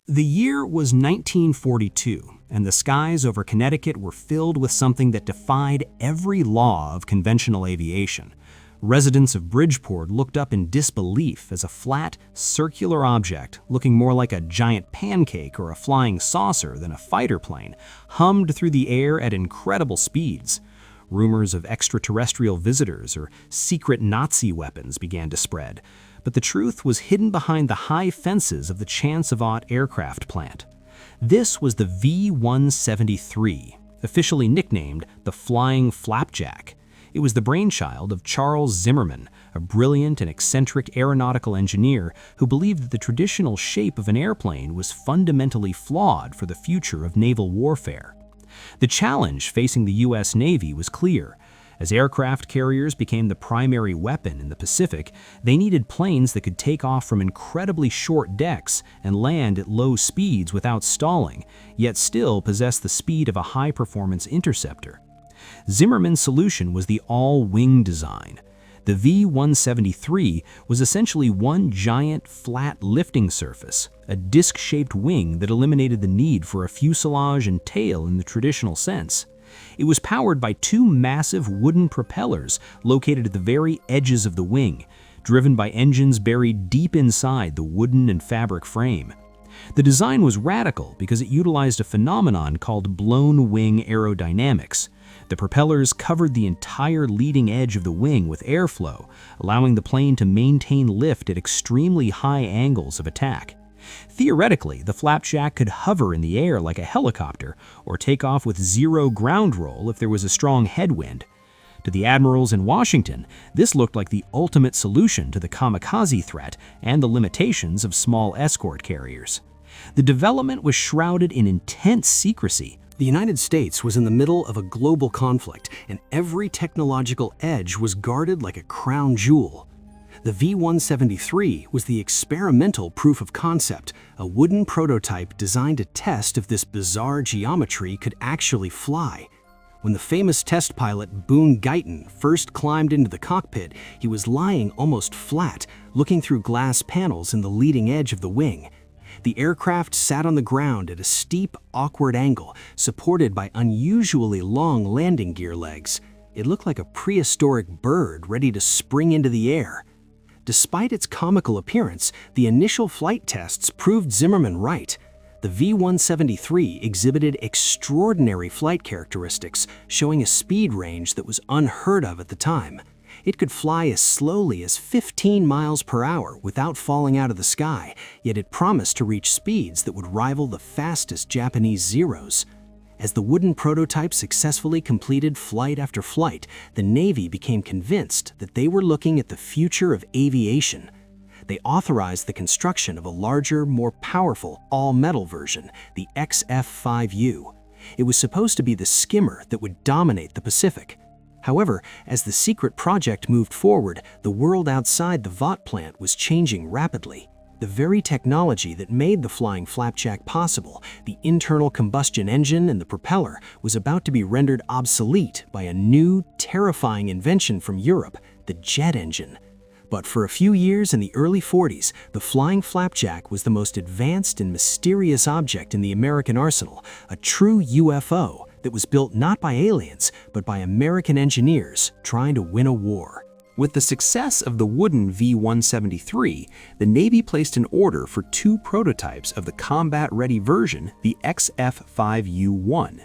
The year was 1942, and the skies over Connecticut were filled with something that defied every law of conventional aviation. Residents of Bridgeport looked up in disbelief as a flat, circular object, looking more like a giant pancake or a flying saucer than a fighter plane, hummed through the air at incredible speeds. Rumors of extraterrestrial visitors or secret Nazi weapons began to spread, but the truth was hidden behind the high fences of the Vought aircraft plant. This was the V-173, officially nicknamed the Flying Flapjack. It was the brainchild of Charles Zimmerman, a brilliant and eccentric aeronautical engineer who believed that the traditional shape of an airplane was fundamentally flawed for the future of naval warfare. The challenge facing the U.S. Navy was clear. As aircraft carriers became the primary weapon in the Pacific, they needed planes that could take off from incredibly short decks and land at low speeds without stalling, yet still possess the speed of a high-performance interceptor. Zimmerman's solution was the all-wing design. The V-173 was essentially one giant, flat lifting surface, a disc-shaped wing that eliminated the need for a fuselage and tail in the traditional sense. It was powered by two massive wooden propellers located at the very edges of the wing, driven by engines buried deep inside the wooden and fabric frame. The design was radical because it utilized a phenomenon called blown wing aerodynamics. The propellers covered the entire leading edge of the wing with airflow, allowing the plane to maintain lift at extremely high angles of attack. Theoretically, the Flapjack could hover in the air like a helicopter or take off with zero ground roll if there was a strong headwind. To the admirals in Washington, this looked like the ultimate solution to the kamikaze threat and the limitations of small escort carriers. The development was shrouded in intense secrecy. The United States was in the middle of a global conflict, and every technological edge was guarded like a crown jewel. The V-173 was the experimental proof of concept, a wooden prototype designed to test if this bizarre geometry could actually fly. When the famous test pilot Boone Guyton first climbed into the cockpit, he was lying almost flat, looking through glass panels in the leading edge of the wing. The aircraft sat on the ground at a steep, awkward angle, supported by unusually long landing gear legs. It looked like a prehistoric bird ready to spring into the air. Despite its comical appearance, the initial flight tests proved Zimmerman right. The V-173 exhibited extraordinary flight characteristics, showing a speed range that was unheard of at the time. It could fly as slowly as 15 miles per hour without falling out of the sky, yet it promised to reach speeds that would rival the fastest Japanese Zeros. As the wooden prototype successfully completed flight after flight, the Navy became convinced that they were looking at the future of aviation. They authorized the construction of a larger, more powerful, all-metal version, the XF-5U. It was supposed to be the Skimmer that would dominate the Pacific. However, as the secret project moved forward, the world outside the Vought plant was changing rapidly. The very technology that made the Flying Flapjack possible, the internal combustion engine and the propeller, was about to be rendered obsolete by a new, terrifying invention from Europe, the jet engine. But for a few years in the early 40s, the Flying Flapjack was the most advanced and mysterious object in the American arsenal, a true UFO that was built not by aliens, but by American engineers trying to win a war. With the success of the wooden V-173, the Navy placed an order for two prototypes of the combat-ready version, the XF-5U-1.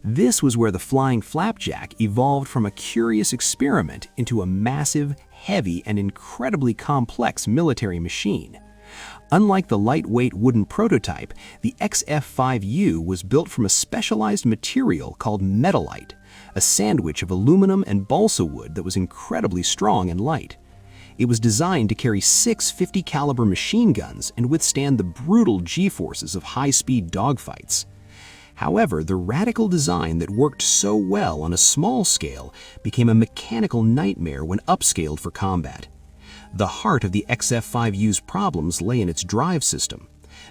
This was where the Flying Flapjack evolved from a curious experiment into a massive, heavy, and incredibly complex military machine. Unlike the lightweight wooden prototype, the XF-5U was built from a specialized material called metallite, a sandwich of aluminum and balsa wood that was incredibly strong and light. It was designed to carry 6 50-caliber machine guns and withstand the brutal G-forces of high-speed dogfights. However, the radical design that worked so well on a small scale became a mechanical nightmare when upscaled for combat. The heart of the XF-5U's problems lay in its drive system.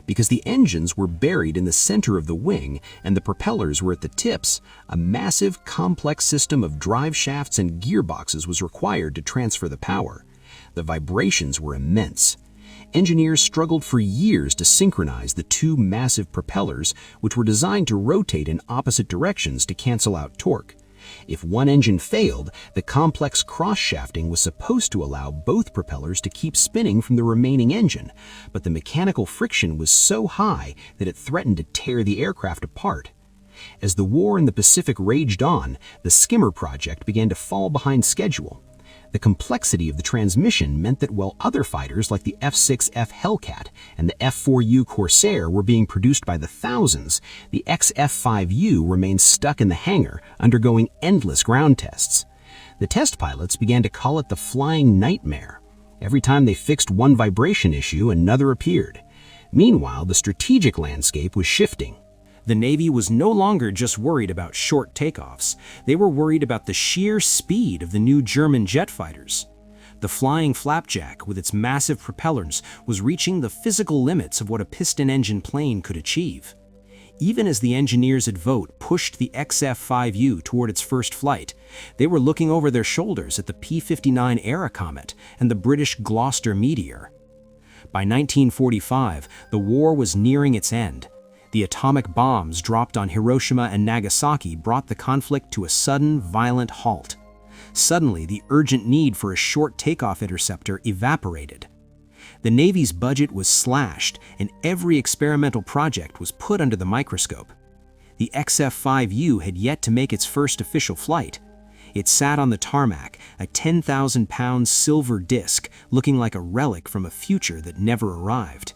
Because the engines were buried in the center of the wing and the propellers were at the tips, a massive, complex system of drive shafts and gearboxes was required to transfer the power. The vibrations were immense. engineers struggled for years to synchronize the two massive propellers, which were designed to rotate in opposite directions to cancel out torque. If one engine failed, the complex cross-shafting was supposed to allow both propellers to keep spinning from the remaining engine, but the mechanical friction was so high that it threatened to tear the aircraft apart. As the war in the Pacific raged on, the Skimmer project began to fall behind schedule. The complexity of the transmission meant that while other fighters like the F-6F Hellcat and the F-4U Corsair were being produced by the thousands, the XF-5U remained stuck in the hangar, undergoing endless ground tests. The test pilots began to call it the flying nightmare. Every time they fixed one vibration issue, another appeared. Meanwhile, the strategic landscape was shifting. The Navy was no longer just worried about short takeoffs. They were worried about the sheer speed of the new German jet fighters. The flying Flapjack, with its massive propellers, was reaching the physical limits of what a piston-engine plane could achieve. Even as the engineers at Vought pushed the XF-5U toward its first flight, they were looking over their shoulders at the P-59 Era Comet and the British Gloucester Meteor. By 1945, the war was nearing its end. The atomic bombs dropped on Hiroshima and Nagasaki brought the conflict to a sudden, violent halt. Suddenly, the urgent need for a short takeoff interceptor evaporated. The Navy's budget was slashed, and every experimental project was put under the microscope. The XF-5U had yet to make its first official flight. It sat on the tarmac, a 10,000-pound silver disc looking like a relic from a future that never arrived.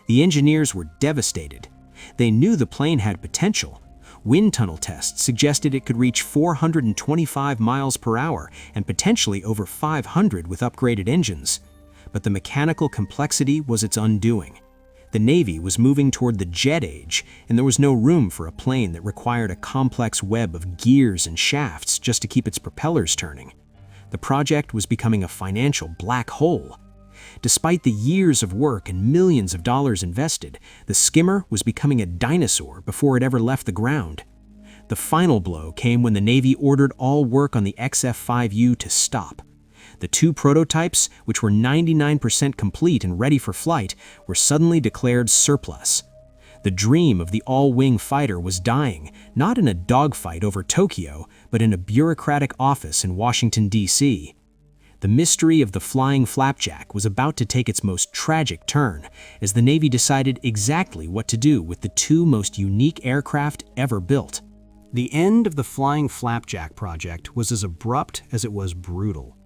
The engineers were devastated. They knew the plane had potential. Wind tunnel tests suggested it could reach 425 miles per hour and potentially over 500 with upgraded engines. But the mechanical complexity was its undoing. The Navy was moving toward the jet age, and there was no room for a plane that required a complex web of gears and shafts just to keep its propellers turning. The project was becoming a financial black hole. Despite the years of work and millions of dollars invested, the Skimmer was becoming a dinosaur before it ever left the ground. The final blow came when the Navy ordered all work on the XF-5U to stop. The two prototypes, which were 99% complete and ready for flight, were suddenly declared surplus. The dream of the all-wing fighter was dying, not in a dogfight over Tokyo, but in a bureaucratic office in Washington, D.C. The mystery of the flying Flapjack was about to take its most tragic turn, as the Navy decided exactly what to do with the two most unique aircraft ever built. The end of the flying Flapjack project was as abrupt as it was brutal.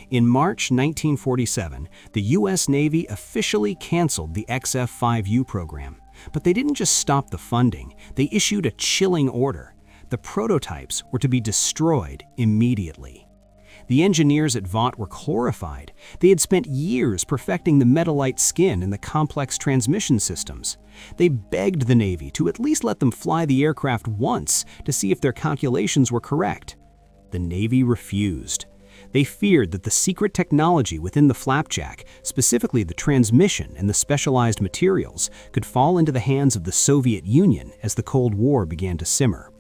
In March 1947, the U.S. Navy officially canceled the XF-5U program. But they didn't just stop the funding, they issued a chilling order. The prototypes were to be destroyed immediately. The engineers at Vought were horrified. They had spent years perfecting the metallite skin and the complex transmission systems. They begged the Navy to at least let them fly the aircraft once to see if their calculations were correct. The Navy refused. They feared that the secret technology within the Flapjack, specifically the transmission and the specialized materials, could fall into the hands of the Soviet Union as the Cold War began to simmer.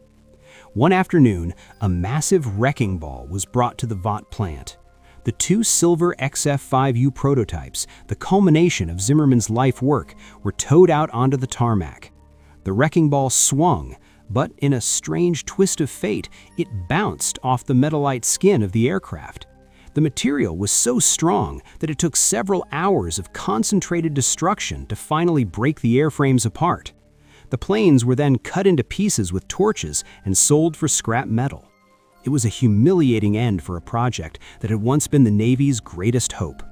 One afternoon, a massive wrecking ball was brought to the Vought plant. The two silver XF-5U prototypes, the culmination of Zimmerman's life work, were towed out onto the tarmac. The wrecking ball swung, but in a strange twist of fate, it bounced off the metallite skin of the aircraft. The material was so strong that it took several hours of concentrated destruction to finally break the airframes apart. The planes were then cut into pieces with torches and sold for scrap metal. It was a humiliating end for a project that had once been the Navy's greatest hope.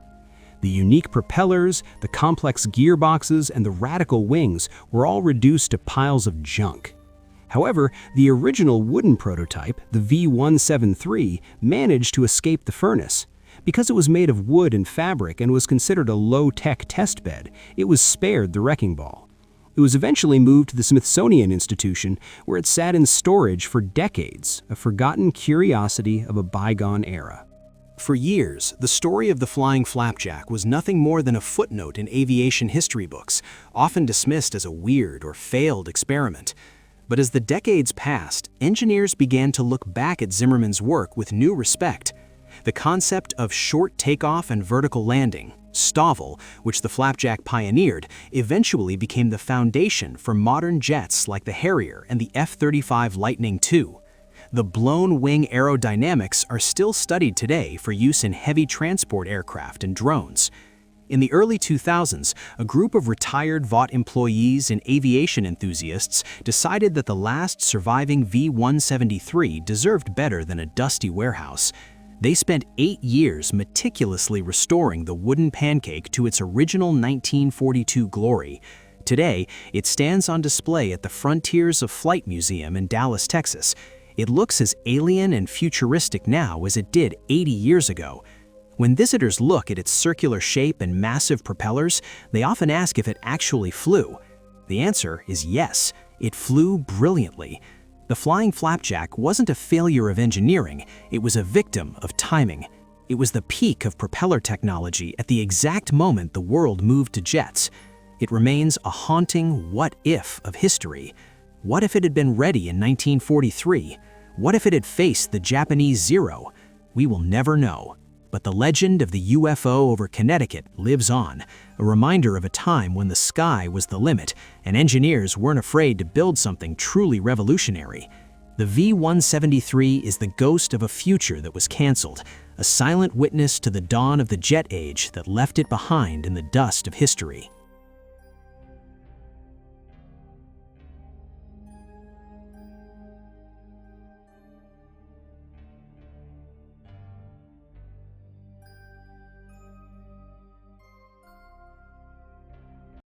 The unique propellers, the complex gearboxes, and the radical wings were all reduced to piles of junk. However, the original wooden prototype, the V-173, managed to escape the furnace. Because it was made of wood and fabric and was considered a low-tech test bed, it was spared the wrecking ball. It was eventually moved to the Smithsonian Institution, where it sat in storage for decades, a forgotten curiosity of a bygone era. For years, the story of the flying Flapjack was nothing more than a footnote in aviation history books, often dismissed as a weird or failed experiment. But as the decades passed, engineers began to look back at Zimmerman's work with new respect. The concept of short takeoff and vertical landing, Stavel, which the Flapjack pioneered, eventually became the foundation for modern jets like the Harrier and the F-35 Lightning II. The blown wing aerodynamics are still studied today for use in heavy transport aircraft and drones. In the early 2000s, a group of retired Vought employees and aviation enthusiasts decided that the last surviving V-173 deserved better than a dusty warehouse. They spent 8 years meticulously restoring the wooden pancake to its original 1942 glory. Today, it stands on display at the Frontiers of Flight Museum in Dallas, Texas. It looks as alien and futuristic now as it did 80 years ago. When visitors look at its circular shape and massive propellers, they often ask if it actually flew. The answer is yes, it flew brilliantly. The flying Flapjack wasn't a failure of engineering, it was a victim of timing. It was the peak of propeller technology at the exact moment the world moved to jets. It remains a haunting what-if of history. What if it had been ready in 1943? What if it had faced the Japanese Zero? We will never know. But the legend of the UFO over Connecticut lives on, a reminder of a time when the sky was the limit and engineers weren't afraid to build something truly revolutionary. The V-173 is the ghost of a future that was canceled, a silent witness to the dawn of the jet age that left it behind in the dust of history.